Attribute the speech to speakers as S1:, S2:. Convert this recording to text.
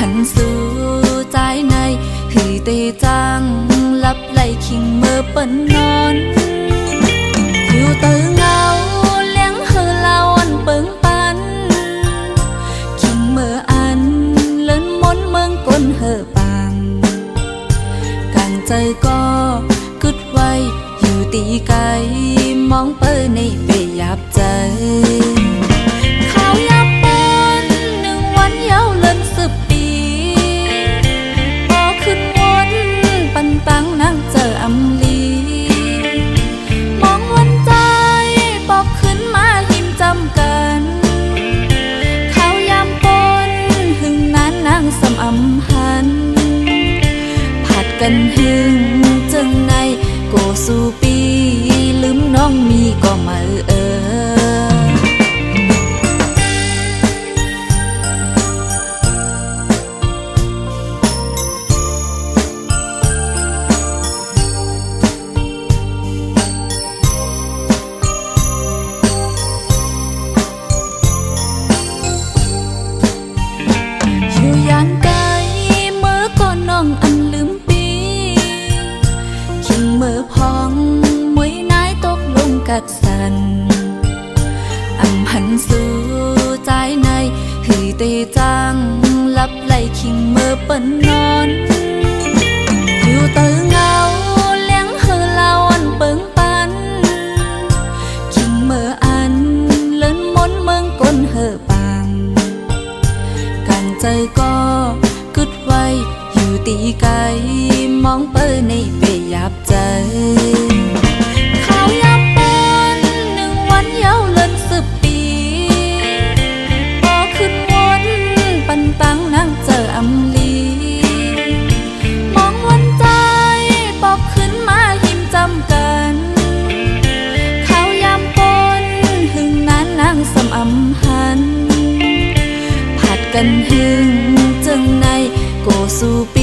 S1: หันสู่ใจในหือเตจังลับไหลคิงเมื่อเปิ้นนอนอยู่เตอเงาเลี้ยงเฮอลาวันเปิงปันคิงเมื่ออันเลินมนเมืองก้นเฮอปังกางใจก็กึดไว้อยู่ตีไกลมองเปิ้ในเปยับใจตั้งนั่งเจออำลีมองวันใจปอกขึ้นมาหิมจำกันเขายามปนหึงนั้นนางสำอำหันผัดกันหึงจึงในโกสู่ปีลืมน้องมีก็มากัดสันอำหันสู่ใจในหือเตจังลับไหลคิงเมื่อเปิ้นนอนอยู่เตอเงาเลี้ยงเฮอลาวันเปิงปันคิงเมื่ออันเลินมนเมืองก้นเฮอปังกันใจก็กึดไว้อยู่ตีไกลมองเปิ้ในเปยับใจตั้งนั่งเจออำลีมองวันใจปอกขึ้นมาหิมจำกันเขายามปนหึงนั้นนางสำอำหันผัดกันหึงจึงในโกสู่ปี